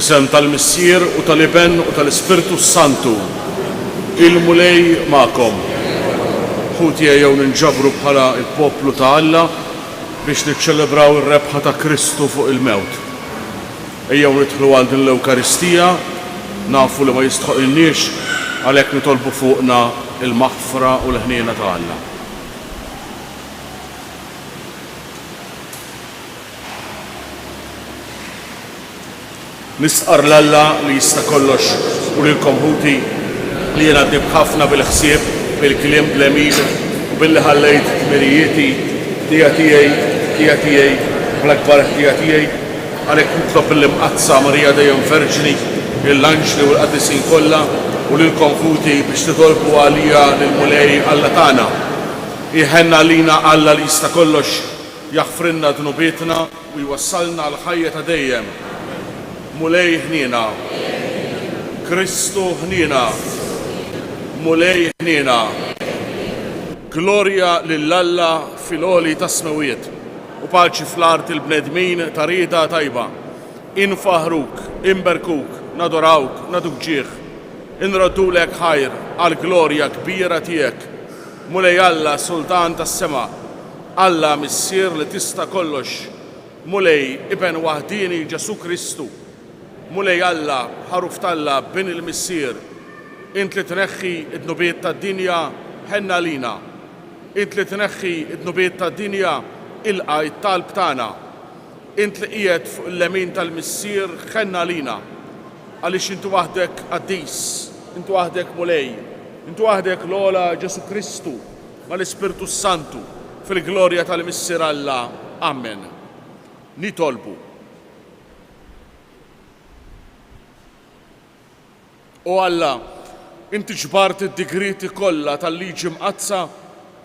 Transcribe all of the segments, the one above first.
F'isem tal-Missier u tal-Iben u tal-Ispirtu Santu, il-mulej magħkom. Ħuti ejjew ninġabru bħala il-poplu ta' Alla biex niċċelebraw ir-rebħa ta' Kristu fuq il-mewt. Ejjew nidħlu għal din l-Ewkaristija, nafu li ma jistħoqilniex għalhekk nitolbu fuqna il-maħfra u l-ħniena ta' Alla. Nisqar l-Alla li jista' kollox u lilkom ħuti li jiena għaddib ħafna bil-ħsieb, bil-kliem bl-emil u billi ħallejt tmirijieti tiegħi bl-akbar ħtija tiegħi għalhekk nitlob bil-imqazza Marija dejjem Verġni, l-anġli u l-qaddisin kollha u lilkom ħuti biex titolbu għalija lill-mulej Alla tagħna. Iħenna lina Alla li jista' kollox jaħfrilna dnubietna u jwassalna għal ħajja ta' dejjem. Mulej ħniena, Kristu ħniena, mulej ħniena. Glorja lill-Alla fil-għoli ta' smawiet u paċi fl-art il-bnedmin ta' rieda tajba. Infaħruk, inberkuk, nadorawk, naduk ġieħ, inroddulek ħajr għal glorja kbira tiegħek. Mulej Alla Sultan tas-sema, Alla Missier li tista' kollox, mulej Iben waħdini Ġesu Kristu. Mulej Alla ħaruf talla bin il-Missier, int li tneħħi id-nubiet tad-dinja ħenna lina, int li tneħħi id-nubiet tad-dinja ilqa it-talb tagħna, int li qiegħed fuq il-lemin tal-Missier ħenna lina, għaliex intu waħdek qaddis, intu waħdek mulej, intu waħdek l-ola Ġesu Kristu mal-Ispirtu Santu fil-glorja tal-Missier Alla. Amen. Nitolbu. O Alla, inti ġbart id-digriti kollha tal-liġi mqazza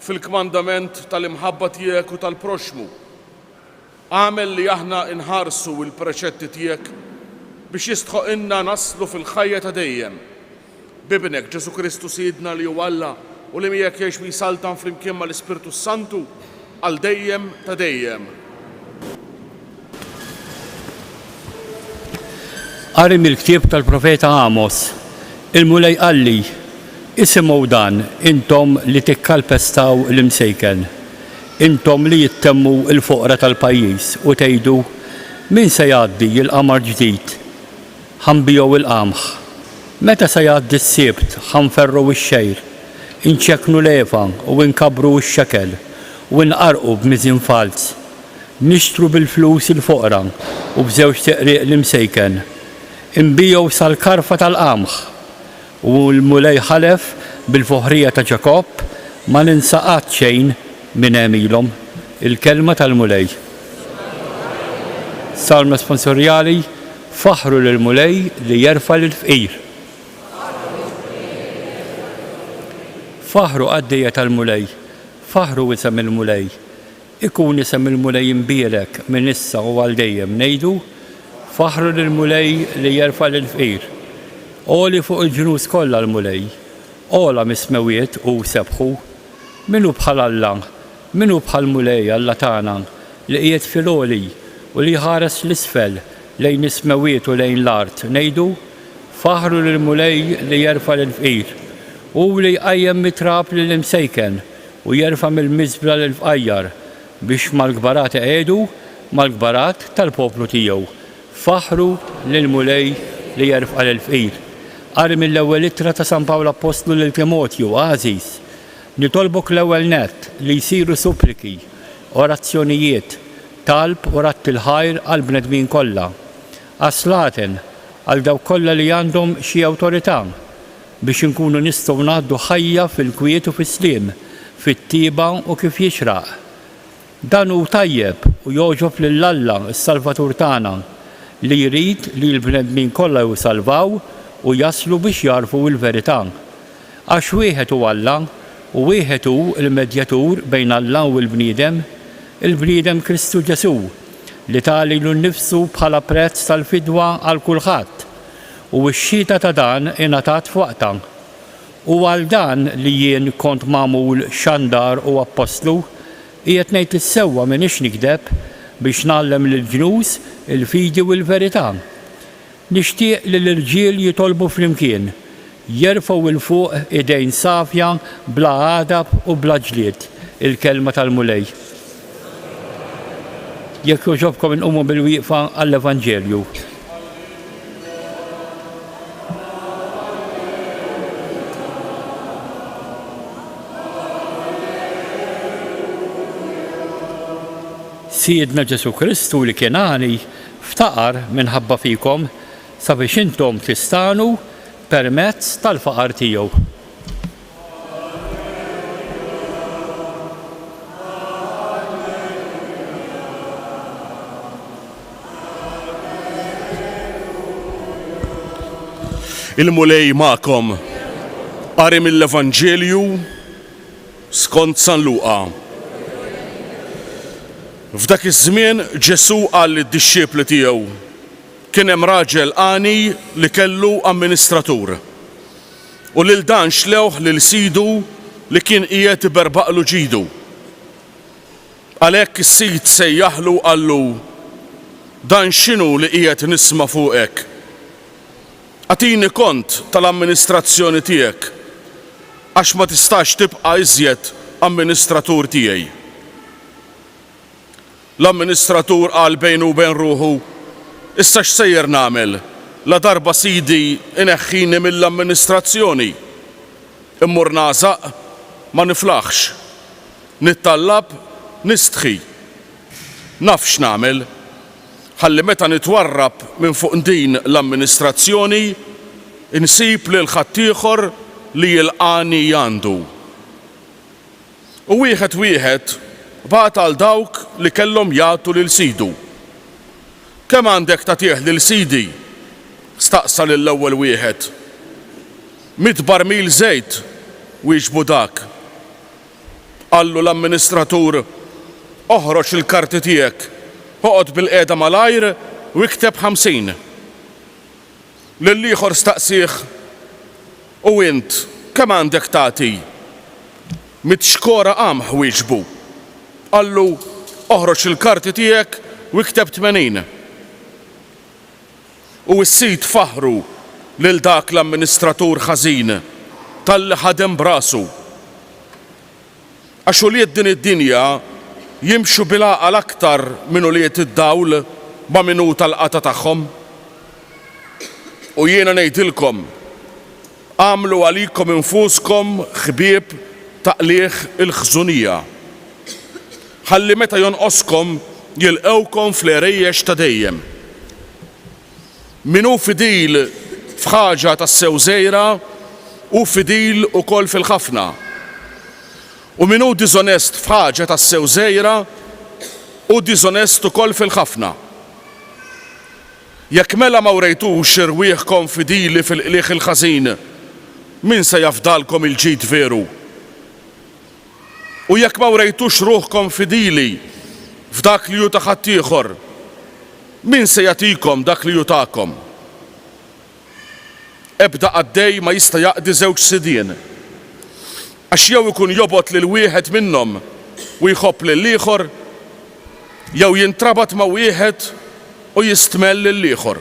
fil-kmandament tal-imħabba tiegħek u tal-proxmu. Għamel li aħna inħarsu l-preċetti tiegħek biex jistħoqilna naslu fil-ħajja ta' dejjem. Bibnek Ġesu Kristu Sidna li huwa Alla u li miegħek jgħix wisaltan flimkien mal-Ispirtu Santu għal dejjem ta' dejjem. Qari mill-ktieb tal-Profeta Amos. Il-mulej qalli, isimgħu dan intom li tikkalpestaw l-imsejken, intom li jittemmu l-foqra tal-pajjiż u tgħidu min se jgħaddi l-qamar ġdid, ħanbijow il-qamħ. Meta se jgħaddi s-sibt ħanferru x-xejr, inċeknu l-efa u nkabru x-xekel u nqarqu b'miżin fals, nixtru bil-flus il-foqra u b'żewġ teqriq l-imsejken, imbijow sal-karfa tal-qamħ. U l-mulej ħalef bil-foħrija ta' Ġakob ma ninsaqat xejn minn emilhom. Il-kelma tal-mulej. Salma sponsorjali, faħru lill-mulej li jerfa' lill-fqir. Faħru għaddejja tal-mulej, faħru isem il-mulej. Ikun isem il-mulej imbielek minn issa u għal dejjem ngħidu faħru lill-mulej li jerfa' lill-fqir. Oli fuq il-ġnus kollha l-mulej, ola mismewiet u sebħu, minu bħal Alla, minu bħal mulej Alla tagħna li qiegħed fil-oli u li ħares l-isfel lejn ismewiet u lejn l-art ngħidu faħru lill-mulej li jerfa' lill-fqir u li jqajjem mitrab lill-imsejken u jerfa' mill-miżbla lill-fqajjar biex mal-gbarat iqiegħdu mal-gbarat tal-poplu tiegħu. Faħru lill-mulej li jerfa' lill-fqir. Qari mill-ewwel ittra ta' San Pawlu Apostlu lil Timotju, Għażiż, nitolbok l-ewwel nett li jsiru suppliki, orazzjonijiet, talb u ratti l-ħajr għal bnedmin kollha. Aslaten għal dawk kollha li għandhom xi awtorità biex inkunu nistgħu ngħaddu ħajja fil-kwiet u fis-sliem, fit-tieba u kif jixraq. Dan hu tajjeb u jogħġob lil Alla s-Salvatur tagħna li jrid li l-bnedmin kollha jisalvaw u jaslu biex jarfu l-verità. Għax wieħed hu Alla u wieħed hu l-medjatur bejn Alla u l-bniedem, il-bniedem Kristu Ġesu, li talilu nnifsu bħala prezz tal-fidwa għal kulħadd u x-xhieda ta' dan ingħatat f'waqta. U għal dan li jien kont magħmul xandar u apostlu, qiegħed ngħid is-sewwa m'iniex nikdeb biex nagħllem lill-ġnus il-fidi u l-verità. Nixtieq li l-irġiel jitolbu flimkien, jerfgħu il fuq idejn safja bla għadab u bla ġlied il-kelma tal-mulej. Jekk jogħġobkom inqumu bil-wieqfa għall-Evanġelju. Siedna Ġesu Kristu li kien għani ftaqar minħabba fikom sabiex intom tistanu permezz tal-faqar tiegħu. Il-mulej magħkom qari mill-Evanġelju skont San Luqa. F'dak iż-żmien Ġesu qal lid-dixxiepli tiegħu kien hemm raġel għani li kellu amministratur u lil dan xlewh lil sidu li kien qiegħed iberbaqlu ġidu. Għalhekk is-sid sejjaħlu qallu dan x'inhu li qiegħed nisma' fuqek? Għatini kont tal-amministrazzjoni tiegħek għax ma tistax tibqa' iżjed amministratur tiegħi. L-amministratur qal bejnu u bejn ruħu, issa x'sejjer nagħmel? La darba sidi ineħħini mill-amministrazzjoni. Immur nażaq ma niflaħx. Nittallab nistħi. Naf x'nagħmel. Ħalli meta nitwarrab minn fuq din l-amministrazzjoni insib lil ħaddieħor li jilqani għandu. U wieħed bagħat għal dawk li kellhom jagħtu lil sidu. Kemm għandek tagħtih lil sidi? Staqsa lill-ewwel wieħed. 100 barmil żejt wieġbu dak. Qallu l-amministratur oħroġ il-karti tiegħek, oqgħod bil-qiegħda malajr u ikteb 50. Lill-ieħor staqsih u int kemm għandek tagħti? 100 xkora qamħ wieġbu. Qallu oħroġ il-karti tiegħek u ikteb 80. U s-sid faħru lil dak l-amministratur ħażin tal-li ħadem brasu. Għax uliet din id-dinja jimxu bil-għaqal aktar minn uliet id-dawl ma' minnu tal-qata tagħhom. U jiena ngħidilkom, għamlu għalikom infuskom ħbieb taqlieħ il-ħżunija. Ħalli meta jonqoskom jilqewkom fl-erejjex ta' dejjem. Min hu fidil f'ħaġa tas-sew żgħira hu fidil ukoll fil-ħafna. U min hu diżonest f'ħaġa tas-sew żgħira hu diżonest ukoll fil-ħafna. Jekk mela ma wrejtux irwieħkom fidili fil-qlieħ il-ħażin, min se jafdalkom il-ġid veru? U jekk ma wrejtux ruħkom fidili f'dak li ju ta' ħaddieħor, min se jagħtikom dak li ju tagħkom? Ebda għaddej ma jista' jaqdi żewġ sidien. Għax jew ikun jobgħod lil wieħed minnhom u jħobb lill-ieħor, jew jintrabat ma' wieħed u jistmel lill-ieħor.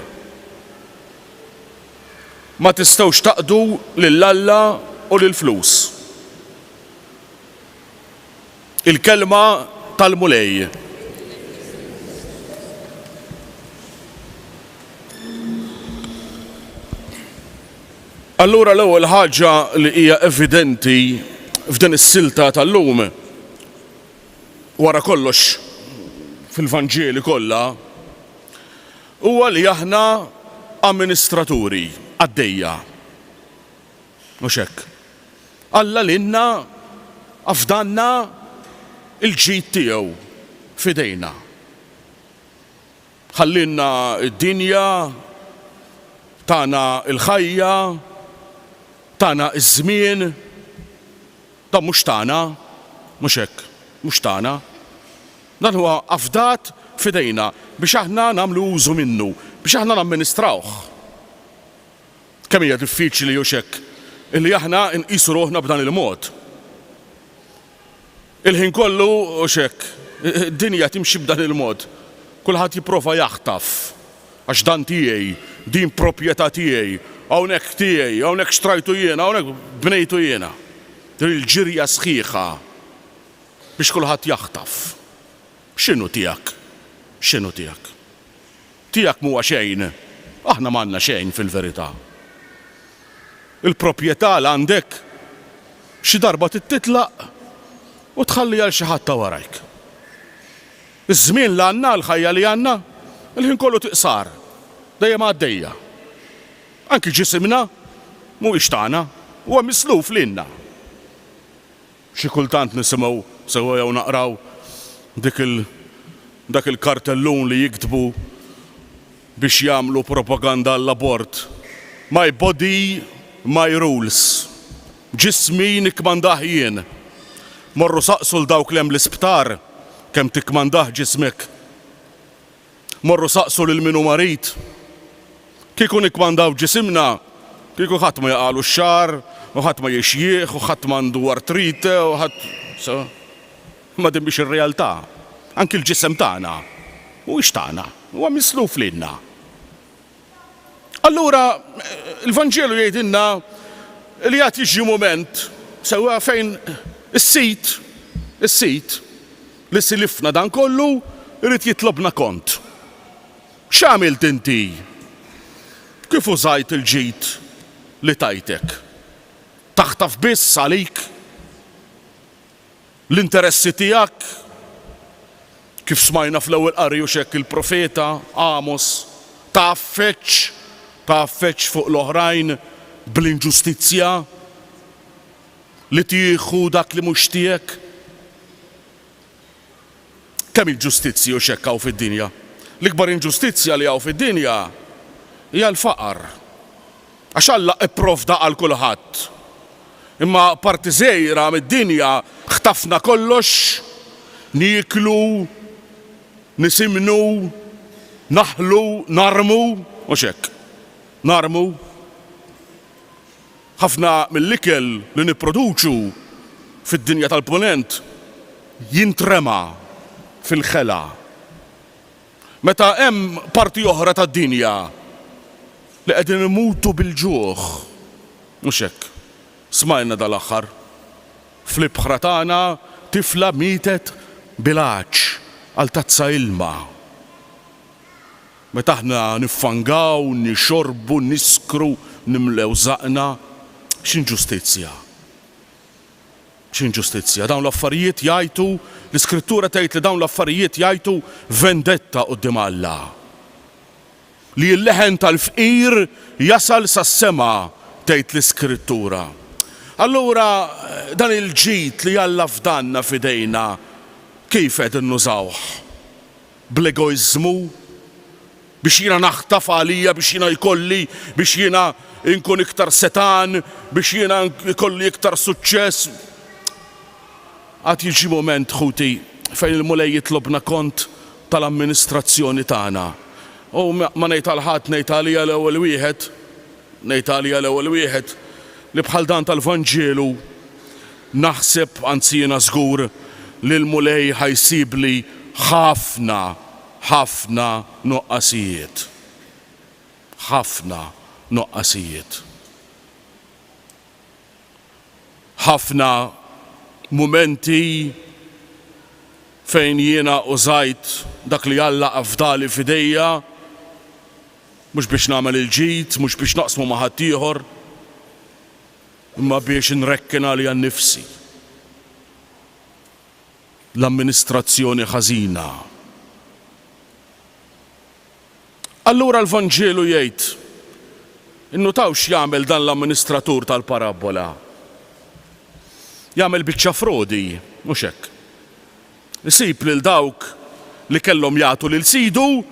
Ma tistgħux taqdu lill-Alla u lill-flus. Il-kelma tal-mulej. Allura l-ewwel ħaġa li hija evidenti f'din is-silta tal-lum wara kollox fil-Vanġieli kollha huwa li aħna amministraturi għaddejja. Mhux hekk. Alla lilna afdanna il-ġid tiegħu f'idejna. Ħallinna d-dinja, tagħna il-ħajja, tagħna iż-żmien, dan mhux tagħna, mhux hekk, mhux tagħna. Dan huwa afdat f'idejna biex aħna nagħmlu użu minnu, biex aħna namministrawh. Kemm hija diffiċli u hekk illi aħna nqisu ruħna b'dan il-mod. Il-ħin kollu u xek, id-dinja timxi b'dan il-mod. Kulħadd jipprova jaħtaf Għax dan tiegħi, din proprjetà tiegħi, hawnhekk tiegħi, hawnhekk xtrajtu jiena, hawnhekk bnejtu jiena. Din il-ġirja sħiħa biex kulħadd jaħtaf. X'inhu tiegħek? X'inhu tiegħek? Tiegħek mhuwa xejn, aħna m'għandna xejn fil-verità. Il-proprjetà l għandek xi darba titlaq u tħalli għal xi ħadd ta' warajk. Iż-żmien li għandna, l-ħajja li għandna, il-ħin kollu tiqsar, dejjem għaddejja. Anki ġisimna mhuwiex tagħna, huwa misluf lilna. Xi kultant nisimgħu sewwa jew naqraw dak il-kartellun li jiktbu biex jagħmlu propaganda għall-abort. My body, my rules. Ġismi nikmandah jien. Morru saqsu l-dawk li hemm l-isptar kemm tikmandah ġismek. Morru saqsu lil min hu marit. Kieku nikmandaw ġisimna, kieku ħadd ma jaqalu x-xahar, u ħadd ma jixjieħ, u ħadd m'għandu artrite, u ħadd ma din biex ir-realtà. Anki l-ġisem tagħna mhuwiex tagħna, huwa misluf lilna. Allura il-Vanġelu jgħidilna li qed jiġi mument sewwa fejn is-sit li silifna dan kollu irid jitlobna kont. X'għamilt inti? Kif użajt il-ġid li tajtek? Taħtaf biss għalik? L-interessi tiegħek? Kif smajna fl-ewwel qari u xekk il-profeta Amos taffeċ fuq l-oħrajn bl-inġustizzja li tieħu dak li mhux tiegħek? Kemm il-ġustizzji u xekk hawn fid-dinja? L-ikbar inġustizzja li hawn fid-dinja hija l-faqar. Għax Alla ipprovda għal kulħadd. Imma parti żgħira mid-dinja ħtafna kollox, nieklu, nisimnu, naħlu, narmu, u xekk. Narmu. Ħafna mill-ikel li nipproduċu fid-dinja tal-punent jintrema fil-ħela. Meta hemm parti oħra tad-dinja li qegħdin imutu bil-ġuħ, mhux hekk. Smajna dal-aħħar fl-ibħra tagħna tifla mietet bil-għaġġ għal tazza ilma. Meta aħna niffangaw, nixorbu, niskru, nimlew żaqna, x'inġustizzja. X'inġustizzja. Dawn l-affarijiet jgħidu, l-Iskrittura tgħid li dawn l-affarijiet jgħidu vendetta quddiem Alla. Li l-leħen tal-fqir jasal sas-sema tgħid l-Iskrittura. Allura dan il-ġid li Alla fdanna f'idejna kif qed innużawh? Bl-egoiżmu? Biex jiena naħtaf għalija, biex jiena jkolli, biex jiena inkun iktar setan, biex jiena jkolli iktar suċċess. Għad jiġi moment ħuti fejn il-mulej jitlobna kont tal-amministrazzjoni tagħna. U ma ngħid għal ħadd ngħid għalija l-ewwel wieħed li bħal dan tal-Vanġelu naħseb anzi jiena żgur li l-mulej ħajsibli ħafna nuqqasijiet. Ħafna nuqqasijiet. Ħafna momenti fejn jiena użajt dak li Alla afdali f'idejja mhux biex nagħmel il-ġid, mhux biex naqsmu ma' ħadd ieħor, imma biex nrekkina li għan-nifsi. L-amministrazzjoni ħażina. Allura l-Vanġelu jgħid innutaw x'jagħmel dan l-amministratur tal-parabola. Jagħmel biċċa frodi, mhux hekk. Isib lil dawk li kellhom jagħtu lil sidu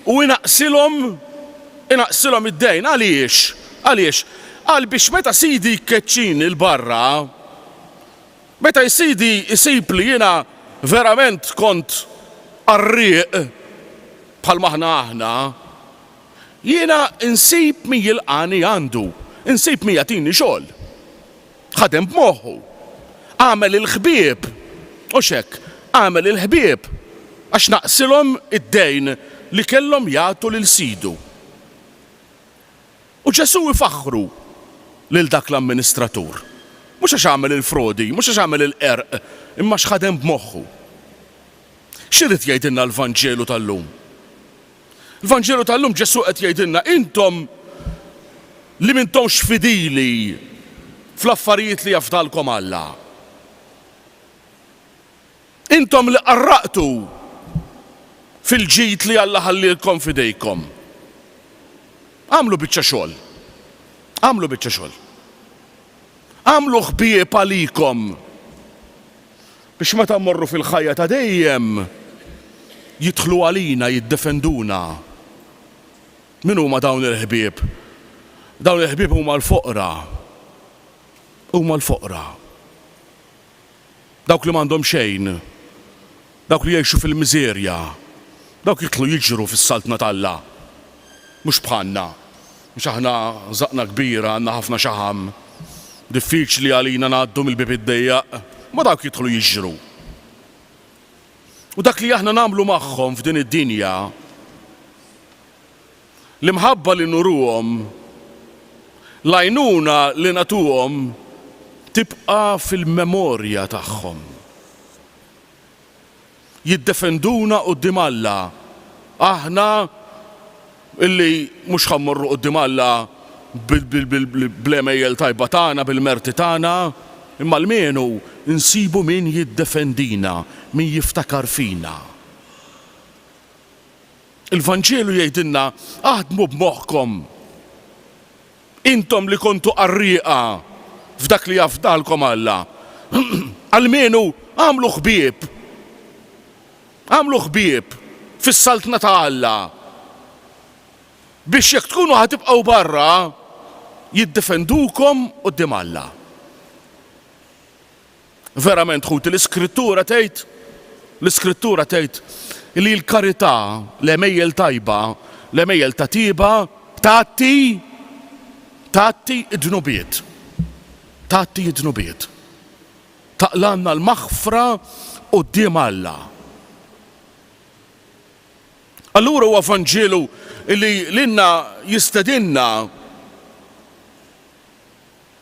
u inaqsilhom id-dejn. Għaliex? Għal biex meta sidi jkeċċin il-barra, meta sidi isib li jiena verament kont arriq bħal maħna aħna, jiena insib mi jilqani għandu, insib mi jagħtini xogħol. Ħadem b'moħħu. Għamel il-ħbieb, u xek, għamel il-ħbieb, għax naqsilhom id-dejn li kellhom jagħtu lil Sidu. U Ġesu ifaħħru lil dak l-amministratur. Mhux għax għamel il-frodi, mhux għax għamel il-qerq, imma x'ħadem b'moħħu. X'irid jgħidilna l-Vanġelu tal-lum? Il-Vanġelu tal-lum Ġesu qed jgħidilna intom li m'intomx fidili fl-affarijiet li jafdalkom Alla. Intom li qarraqtu fil-ġid li Alla ħallilkom fidejkom. Għamlu biċċa xogħol. Għamlu biċċa xogħol. Għamlu ħbieb għalikom biex meta mmorru fil-ħajja ta' dejjem jidħlu għalina jiddefenduna. Min huma dawn il-ħbieb? Dawn il-ħbieb huma l-foqra. Huma l-foqra. Dawk li m'għandhom xejn. Dawk li jgħixu fil-miżerja. Dawk jitlu jiġru fis-saltna tal-Alla. Mhux bħalna. Mhux aħna żaqna kbira, għandna ħafna xaħam. Diffiċli għalina ngħaddu mill-bib id-dejjaq, ma dawk jidħlu jiġru. U dak li aħna nagħmlu magħhom f'din id-dinja li mħabba li nuruhom l-għajnuna li nagħtuhom tibqa' fil-memorja tagħhom. Jiddefenduna quddiem Alla. Aħna illi mhux ħammorru quddiem Alla bil-emejjel tajba tagħna, bil-merti tagħna, imma l-mienu insibu min jiddefendina, min jiftakar fina. Il-Vanġelu jgħidilna aħdmu b'moħħkom. Intom li kontu qarrieqa f'dak li jafdalkom Alla. Almenu għamlu ħbieb. Għamlu ħbieb fis-saltna ta' Alla. Biex jekk tkunu ħatibqgħu barra jiddefendukom quddiem Alla. Verament ħut l-Iskrittura tgħid li l-karità, l-emejjel tajba, l-emejjel ta' tiba tagħti id-dnubiet. Tagħti id-dnubiet. Taqlanna l-maħfra quddiem Alla. Allura huwa Vanġelu illi lilna jistedinna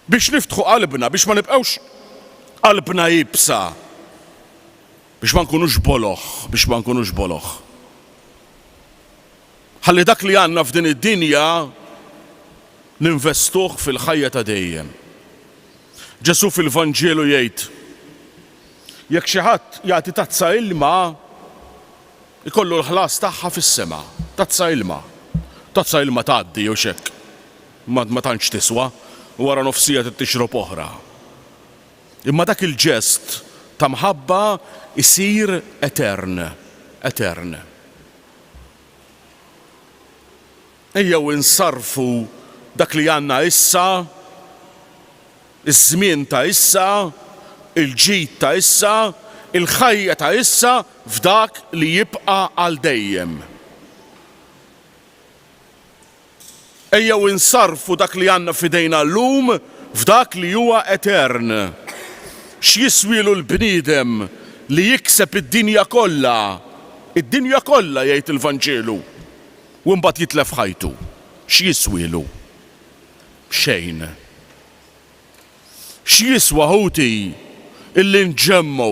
biex niftħu qalbna, biex ma nibqgħux qalbna jibsa, biex ma nkunux boloħ. Ħalli dak li għandna f'din id-dinja ninvestuh fil-ħajja ta' dejjem. Ġesu fil-Vanġelu jgħid jekk xi ħadd jagħti tazza ilma ikollu l-ħlas tagħha fis-sema. Tazza ilma tgħaddi jew xekk. Ma tantx tiswa u wara nofsija tixrob oħra. Imma dak il-ġest ta' mħabba isir etern. Ejjew insarfu dak li għandna issa, iż-żmien ta' issa, il-ġid ta' issa, il-ħajja ta' issa f'dak li jibqa' għal dejjem. Ejjew insarfu dak li għandna f'idejna llum f'dak li huwa etern. X'jiswilu l-bniedem li jikseb id-dinja kollha jgħid il-Vanġelu u mbagħad jitlef ħajtu. X'jiswilu? Xejn. X'jiswa ħuti illi nġemmu,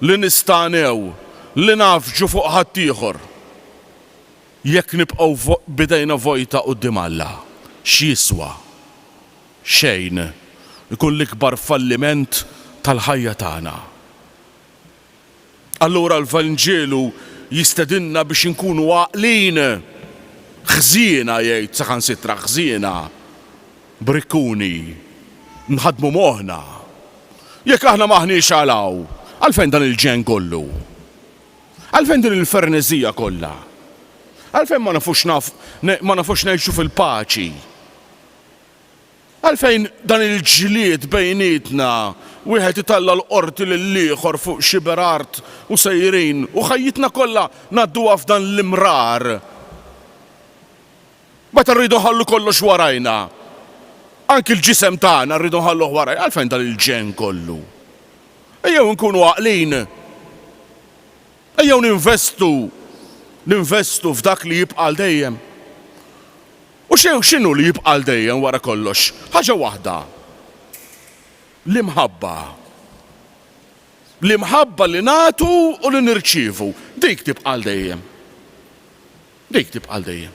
li nistanew, li nafġu fuq ħadd ieħor jekk nibqgħu bidejna vojta quddiem Alla. X'jiswa? Xejn. Ikun l-ikbar falliment tal-ħajja tagħna. Allura l-Vanġelu jistedinna biex inkunu għaqlin. Ħżiena jgħid saħansitra ħżiena. Brikkuni. Nħadmu moħħna. Jekk aħna maħniex għalaw, għalfejn dan il-ġen kollu? Għalfejn din il-ferneżija kollha? Għalfejn ma nafux ngħixu fil-paċi? Għalfejn dan il-ġlied bejnietna wieħed italla l-qorti lill-ieħor fuq xi berart u sejrin u ħajjitna kollha ngħadduha f'dan l-imrar. Meta rridu nħallu kollox warajna. Anki l-ġisem tagħna rridu nħalluh warajna. Għalfejn dan il-ġen kollu? Ejjew nkunu għaqlin. Ejjew ninvestu ninvestu f'dak li jibqa' dejjem. U x'inhu li jibqa' dejjem wara kollox? Ħaġa waħda. L-imħabba. L-imħabba li nagħtu u li nirċievu. Dik tibqa' dejjem. Dik tibqa' dejjem.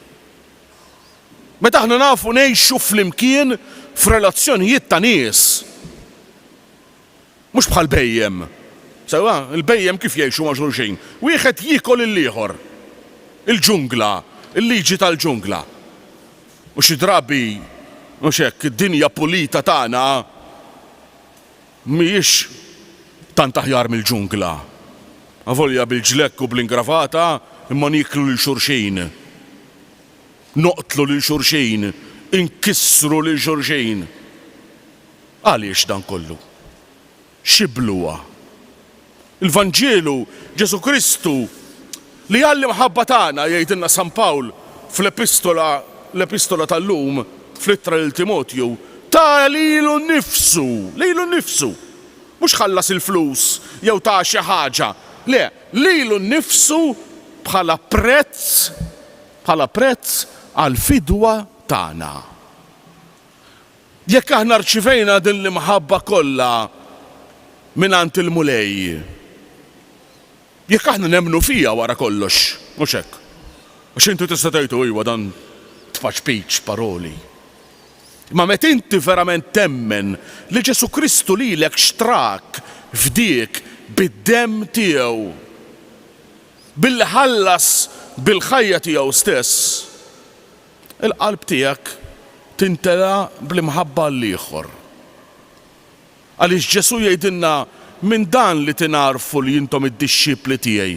Meta aħna nafu ngħixu flimkien f'relazzjonijiet ta' nies. Mhux bħal bejjem. Sewa, il-bejjem kif jgħixu ma' xulxin. Wieħed jiekol il-ieħor. Il-ġungla, il-liġi tal-ġungla. U xi drabi, mhux hekk, id-dinja pulita tagħna mhijiex tant aħjar mill-ġungla. Avolja bil-ġlekk u bl-ingravata imma niklu lil xulxin. Noqtlu lil xulxin, inkissru lil xulxin. Għaliex dan kollu? Xibluha. Il-Vanġielu Ġesu Kristu li għalli ħabba tagħna jgħidilna San Pawl fl-epistola tal-lum fl-ittra lil Timotju ta' lilu nnifsu. Mhux ħallas il-flus jew ta' xi ħaġa. Le, lilu nnifsu bħala prezz għal fidwa tagħna. Jekk aħna rċivejna din l-imħabba kollha minant il-mulej. Jekk aħna nemmnu fija wara kollox, mhux hekk. Għax inti tista' tgħidu iwa dan tfaċ paroli. Ma meta inti verament temmen li Ġesu Kristu lilek xtrak f'dik bid-demm tiegħu, billi ħallas bil-ħajja tiegħu stess, il-qalb tiegħek tintela bl-imħabba l-ieħor. Għaliex Ġesu jgħidilna minn dan li tinarfu li intom id-dixxipli tiegħi.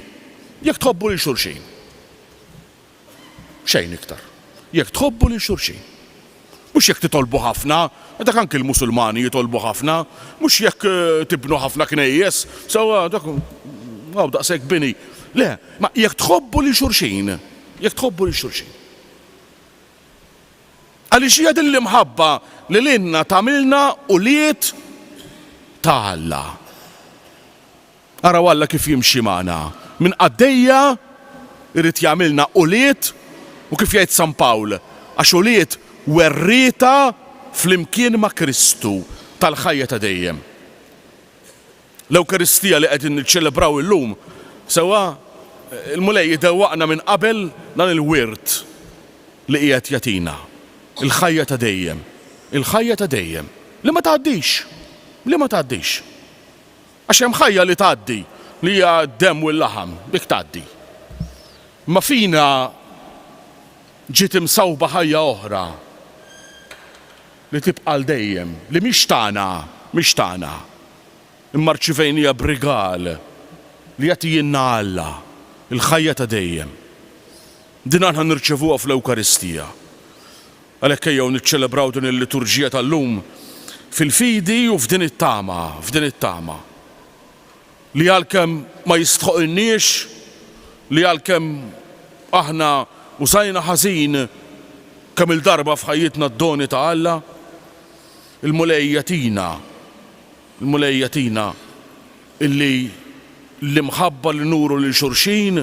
Jekk tħobbu lil xulxin. Xejn iktar. Jekk tħobbu lil xulxin. Mhux jekk titolbu ħafna, dak anke l-Musulmani jitolbu ħafna, mhux jekk tibnu ħafna knejjes, sewwa dak daqshekk bini. Le, ma jekk tħobbu lil xulxin, jekk tħobbu lil xulxin. Għaliex hija din l-imħabba li lilna tagħmilna uliet ta' Alla. Araw Alla kif jimxi magħna. Minn qaddejja irid jagħmilna uliet u kif jgħid San Pawl, għax uliet werrieta flimkien ma' Kristu tal-ħajja ta' dejjem. L-Ewkaristija li qegħdin niċċelebraw illum sewwa il-mulej idewwaqna minn qabel dan il-wirt li qiegħed jagħtina. Il-ħajja ta' dejjem. Il-ħajja ta' dejjem. Li ma tgħaddix. Li ma tgħaddix. Għax hemm ħajja li tgħaddi li hija d-demm u l-laħam, dik tgħaddi. Ma fina ġiet imsawba ħajja oħra li tibqa' dejjem, li mhix tagħna. Imma rċivejnija b'rigal li jagħtijilna Alla, il-ħajja ta' dejjem. Din aħna nirċevuha fl-Ewkaristija. Għalhekk ejjew niċċelebraw din il-liturġija tal-lum fil-fidi u f'din it-tama. Li għalkemm ma jistħoqilniex, li għalkemm aħna użajna ħażin kemm il-darba f'ħajjitna d-doni ta' Alla, il-mulej jagħtina illi l-imħabba li nuru lil xulxin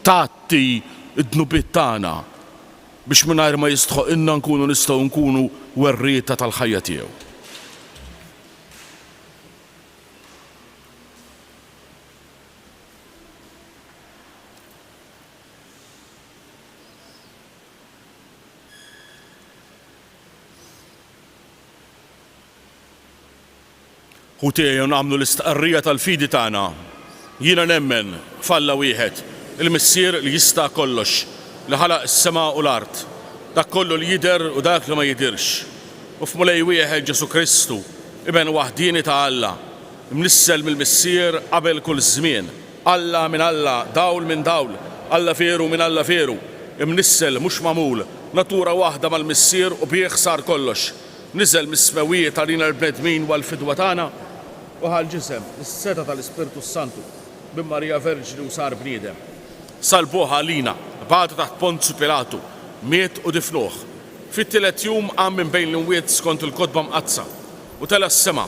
tagħti d-dnubiet tagħna biex mingħajr ma jistħoqilna nkunu nistgħu nkunu werrieta tal-ħajja tiegħu. U tiegħu nagħmlu l-istqarrija tal-fidi tagħna. Jiena nemmen f'Alla wieħed, il-Missier li jista' kollox, li ħalaq is-sema u l-art, dak kollu li jidher u dak li ma jidhirx. U f'mulej wieħed Ġesu Kristu, iben waħdini ta' Alla, imnissel mill-Missier qabel kull żmien. Alla minn Alla, dawl minn dawl, Alla veru minn Alla veru, imnissel mhux magħmul, natura waħda mal-Missier u bih sar kollox. Niżel mis-smewijiet għalina l-bnedmin wal-fidwa tagħna u ħal-ġisem, is-seta tal-Ispirtu Santu bin Marija Verġini u sar bniedem. Salbuha għalina, bata taħt Ponzju Pilatu, miet u difnuh. Fit-tielet jum qam minn bejn l-imwiet skont il-kotba mqazza u tela s-sema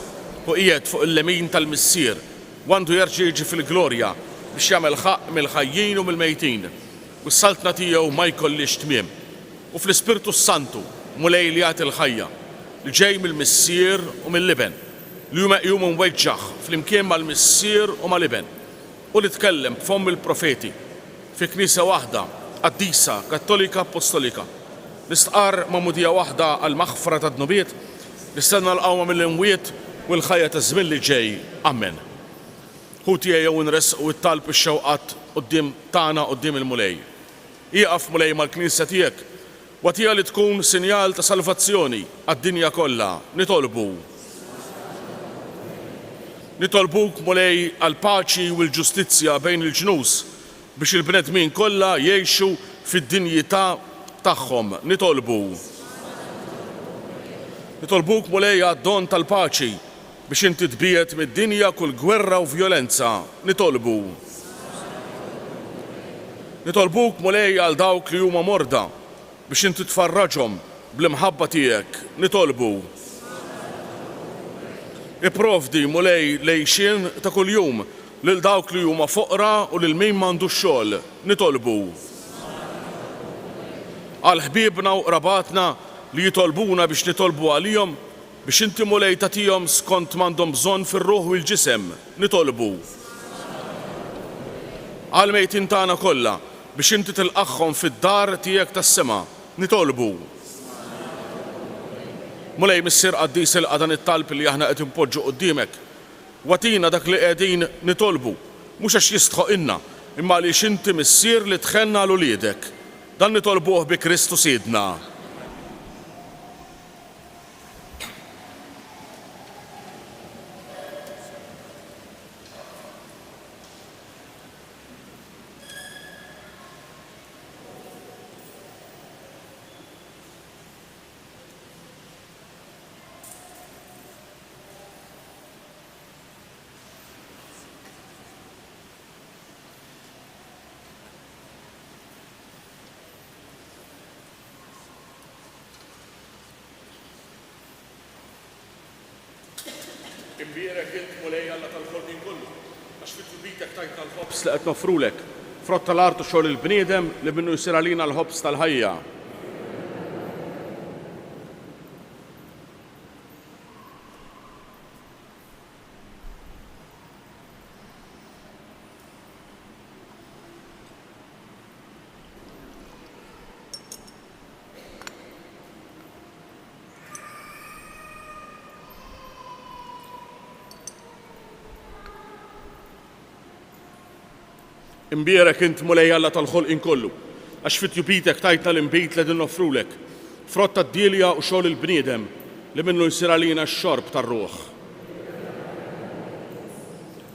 u qiegħed fuq il-lemin tal-Missier għandu jerġa' jiġi fil-glorja biex jagħmel ħaq mill-ħajjin u mill-mejtin. u s-saltna tiegħu ma jkollix tmiem. U fl-Ispirtu Santu mulej li jagħti l-ħajja li ġej mill-missier u mill-liben li huma jqum mweġġaħ flimkien mal-missier u mal-liben u li tkellem b'fomm il-profeti fi knisja waħda qaddisa kattolika apostolika nistqar magħmudija waħda għal maħfra ta' dnubiet nistenna l-qawma mill-imwiet u l-ħajja ta' żmien li ġej. Amen. Hu tiegħu nresqu t-talb ix-xewqat quddiem tagħna quddiem il-mulej. Ieqaf mulej mal-Knisja tiegħek wagħtiha li tkun sinjal ta' salvazzjoni għad-dinja kollha. Nitolbuk mulej għal paċi u l-ġustizzja bejn il-ġnus biex il-bnedmin kollha jgħixu fid-dinjità tagħhom. Nitolbuk mulej għad-don tal-paċi biex inti tbiet mid-dinja kull gwerra u vjolenza. Nitolbuk mulej għal dawk li huma morda biex inti tfarraġhom bl-imħabba tiegħek. Ipprovdi mulej lejxin ta' kuljum lil dawk li huma foqra u lil min m'għandux xogħol. Għal ħbiebna u qrabatna li jitolbuna biex nitolbu għalihom biex inti mulej tagħtihom skont m'għandhom bżonn fir-ruħ u l-ġisem. Għal mejtin tagħna kollha biex inti tilqaħħom fid-dar tiegħek tas-sema. Mulej missier qaddis il-qadan it-talb li aħna qed impoġġu quddiemek. Watina dak li qegħdin nitolbu, mhux għax jistħoq inna, imma għaliex inti missier li tħenna l uliedek. Dan nitolbuh bi Kristu Sidna. Imbierek int mulej Alla tal-ħolqien kollu, għax fit-tbitek tajt tal-ħobs li qed nofrulek, frott tal-artu xogħol il-bniedem li minnu jsir għalina l-ħobs tal-ħajja. Imbierek int mulej Alla tal-ħolqien kollu, għax fit-tbitek tajtna l-imbit li din nofrulek, frott tad-dilja u xogħol il-bniedem li minnu jsir għalina x-xorb tar-ruħ.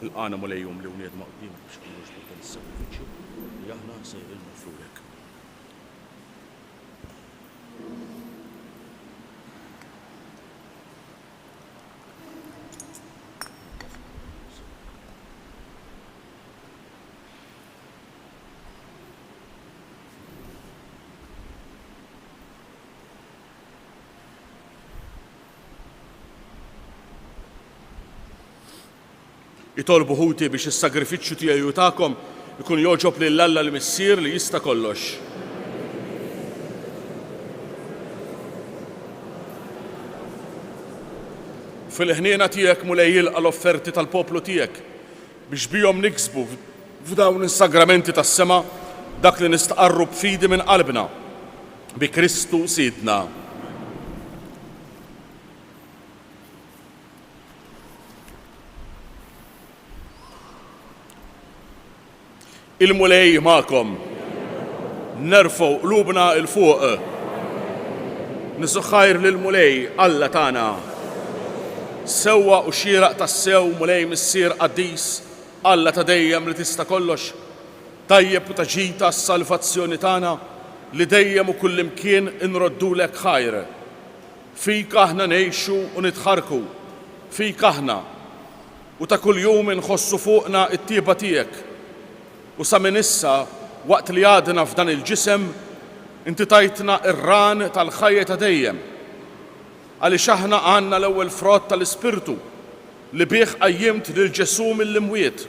Il-qana mulejhom li wnied maqdin biex kienu ġbut is-sakrifiċċju li aħna sejrin nofrulek. Jitolbu ħuti biex is-sagrifiċċju tiegħu tagħkom ikun jogħġob lil Alla l-missier li jista' kollox. Fil-ħniena tiegħek mulej jilqa' l-offerti tal-poplu tiegħek biex bihom niksbu f'dawn is-sagramenti tas-sema dak li nistaqarru b'fidi minn qalbna bi Kristu Sidna. Il-mulej magħkom. Nerfgħu qlubna il fuq. Nisuħħajr lill-mulej Alla tagħna. Sewwa u xieraq tas-sew mulej missier qaddis Alla ta' dejjem li tista' kollox. Tajjeb u taġita s-salvazzjoni tagħna li dejjem u kullimkien inroddulek ħajr. Fik aħna ngħixu u nitħarku. Fik aħna u ta' kuljum inħossu fuqna t-tieba tiegħek. U sa minn issa waqt li għadna f'dan il-ġisem inti tajtna ir-ran tal-ħajja ta' dejjem. Għaliex aħna għandna l-ewwel frott tal-Ispirtu li bih qajjimt lil Ġesu mill-imwiet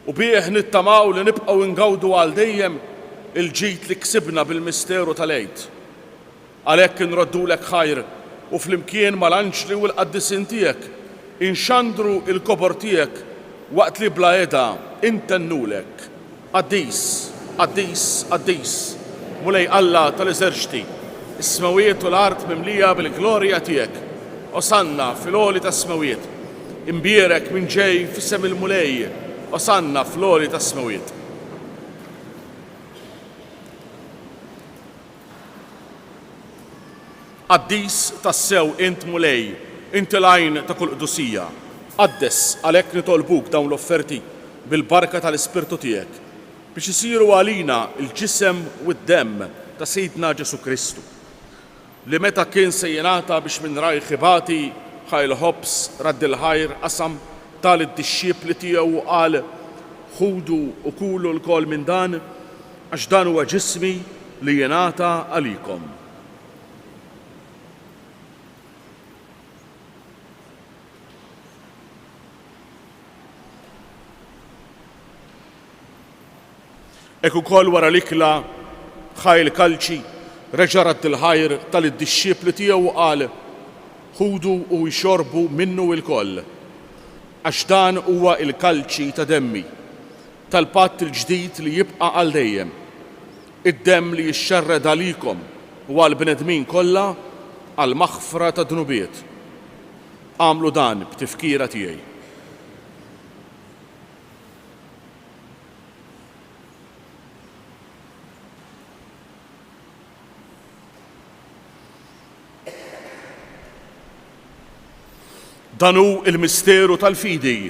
u bih nittamaw li nibqgħu ngawdu għal dejjem il-ġid li ksibna bil-misteru tal-għid. Għalhekk inroddulek ħajr u flimkien mal-anġli u l-qaddisin tiegħek inxandru il-kobor tiegħek waqt li bla eda intennulek. Qaddis, qaddis, qaddis, mulej Alla tal-eżerċti, is-smawiet u l-art mimlija bil-glorja tiegħek. Osanna fil-għoli tas-smawiet, imbierek minn ġej fis-sem il-mulej, osanna fl-għoli tas-smawiet. Qaddis tassew int mulej, int l-għajn ta' kull qdusija. Qaddes għalhekk nitolbuk dawn l-offerti bil-barka tal-Ispirtu tiegħek biex isiru għalina il-ġisem u d-demm ta' Sejdna Ġesu Kristu, li meta kien se jingħata biex minn rajħibati ħajl ħobs raddil ħajr qasam tal-disċipli tiegħu u qal ħudu u kulu l-kol minn dan għax dan huwa ġismi li jingħata għalikom. Ek ukoll wara l-ikla ħajl kalċi reġa' raddil ħajr tal-disċipli tiegħu qal ħudu u jxorbu minnu l-koll għax dan huwa il-kalċi ta' demmi tal-patt il-ġdid li jibqa' għal dejjem, id-demm li jixxarred għalikom u għall-bnedmin kollha għal maħfra ta' dnubiet. Għamlu dan b'tifkira tiegħi. Dan hu il-misteru tal-fidi.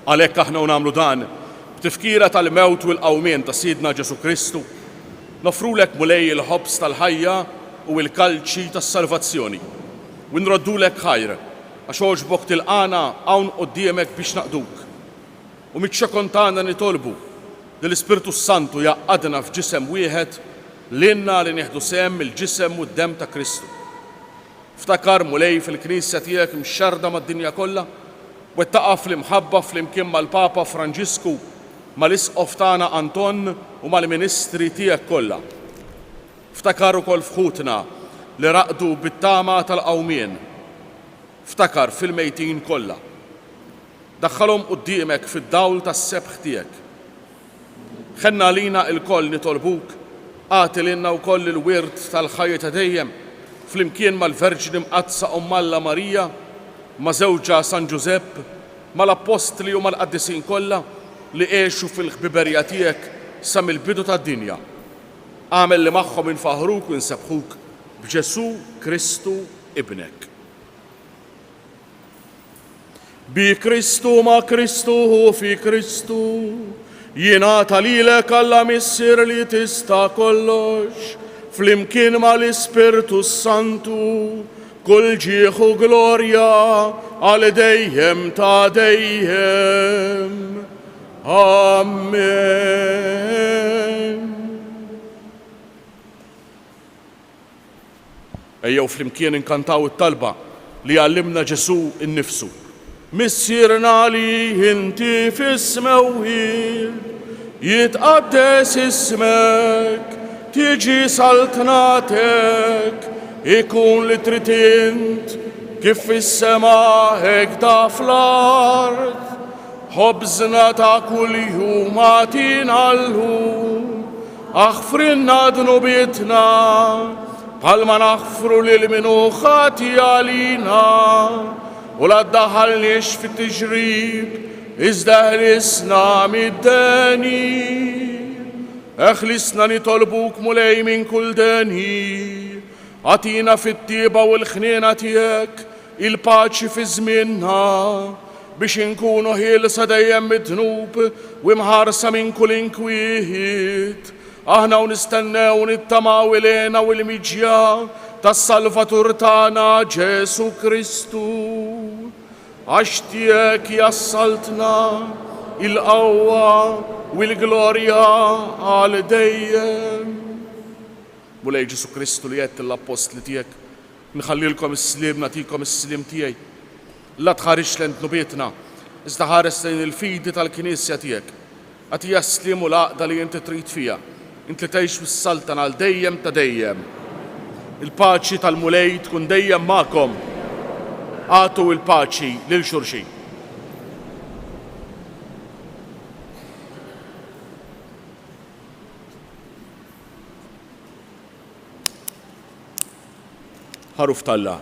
Għalhekk aħna nagħmlu dan b'tifkira tal-mewt u l-qawmien ta' Sidna Ġesu Kristu, nofrulek mulej il-ħobs tal-ħajja u l-kalċi tas-salvazzjoni. U nroddulek ħajr għax għoġbok tilqana hawn quddiemek biex naqduk. U mitxekontana nitolbu li l-Ispirtu Santu jaqqadna f'ġisem wieħed l-inna li nieħdu sem il-ġisem u d-dem ta' Kristu. Ftakar mulej fil-Knisja tiegħek mxarda mad-dinja kollha, wettaqa' fl-imħabba fl-imkien mal-Papa Franġisku, mal-Isqof tagħna Anton u mal-Ministri tiegħek kollha. Ftakar ukoll fħutna li raqdu bit-tama tal-qawmien. Ftakar fil-mejtin kollha. Daħħalhom quddiemek fid-dawl tas-sebħ tiegħek. Ħenna lina l-koll nitolbuk għati l-inna u koll il-wirt tal-ħajja ta' dejjem fl-imkien mal-Verġni Mqadsa Alla Marija, ma' żewġa San Giuseppe, mal-Apostli u mal-Qaddisin kollha li għexu fil-ħbiberja tiegħek sa mill-bidu tad-dinja. Għamel li magħhom infaħruk u nsebħuk b'Ġesu Kristu ibnek. Bi Kristu ma' Kristu u fi Kristu jingħata lilek Alla missier li tista' kollox, flimkien mal-Ispirtu Santu, kull ġieħ u glorja għal dejjem ta' dejjem. Amen. Ejjew flimkien inkantaw it-talba li għallimna Ġesu innifsu. Missierna li inti fis-smewħid, jitqaddes ismek, tiġi saltnatek, ikun li trid int kif fis-sema hekk ta' fl-ard. Ħobżna ta' kuljum għatina llum, aħfrinna dnubietna, bħalma naħfru lil min hu ħati għalina. U la ddaħħalniex fit-tiġrib, iżda ħlisna mid-deni. Eħlisna nitolbuk mulej minn kull deni. Għatina fit-tieba u l-ħniena tiegħek il-paċi fi żmienna biex inkunu ħielsa dejjem mid-dnub u mħarsa minn kull inkwiet. Aħna u nistennew nittamaw ilena u l-miġja tas-Salvatur tagħna Ġesu Kristu. Għax tiegħek jassaltna il-qawwa u l-glorja għal dejjem. Mulej Ġesu Kristu li qed l-apostli tiegħek, nħallilkom is-slim nagħtikom is-slim tiegħi. La tħarix lent nubietna, iżda ħares lejn il-fidi tal-Knisja tiegħek. Għatija slim u l-għaqda li inti trid fija. Inti tgħix fis-Saltan għal dejjem ta' dejjem. Il-paċi tal-mulej tkun dejjem magħkom. Għatu il-paċi lil xulxin. ħaruf tal-Alla.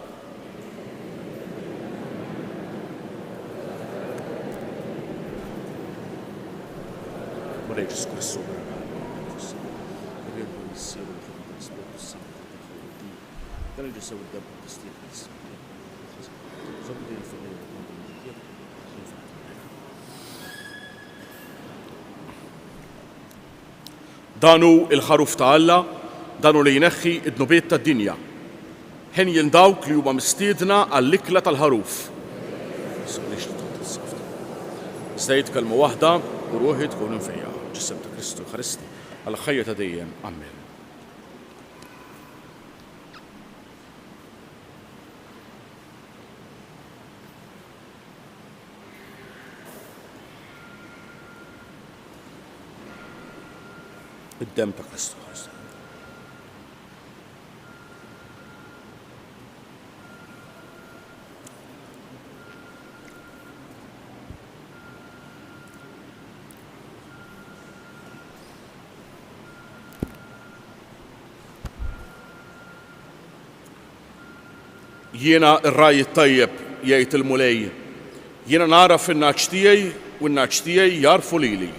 Danu il-ħaruf ta' Alla, danu li jneħħi id-nubiet tad-dinja. Ħen jindawk li huma mistiedna għall-ikla tal-ħaruf. Iżda jitkellmu waħda u ruħi tkun infejja. Ġisem ta' Kristu Ħaristi għal ħajja ta' dejjem. Amen. Id-dem ta' Kristu Ħaristi. Jiena ir-raj tajjeb jgħid il-mulej. Jiena naraf in-naċ tiegħi u n-naċ tiegħi jarfu lili.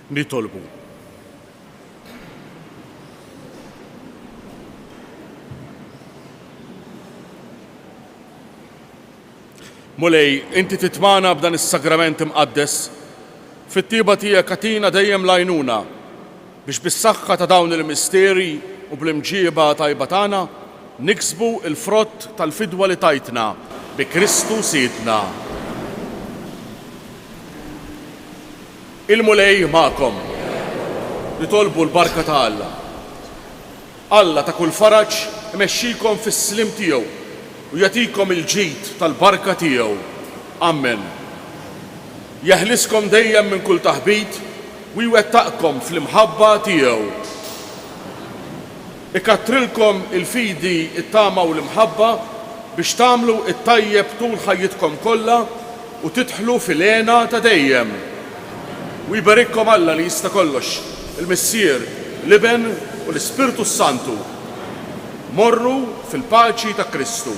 nitolbu. Mulej, inti titmana b'dan is-sagrament imqaddes, fit-tieba tiegħek agħtina dejjem l-għajnuna biex bis-saħħa ta' dawn il-mistieri u bl-imġieba tajba tagħna niksbu l-frott tal-fidwa li tajtna bi Kristu Siedna. Il-mulej magħkom nitolbu l-barka ta' Alla. Alla ta' kull faraġ imexxikom fis-slim tiegħu u jagħtikom il-ġid tal-barka tiegħu. Amen. Jeħliskom dejjem minn kull taħbit u jwettaqkom fl-imħabba tiegħu. Ikattrilkom il-fidi, it-tama u l-imħabba biex tagħmlu it-tajjeb tul ħajjitkom kollha u tidħlu fil-għena ta' dejjem. U jbarikkom Alla li jista' kollox, il-Missier, l-Iben u l-Ispirtu Santu. Morru fil-paċi ta' Kristu.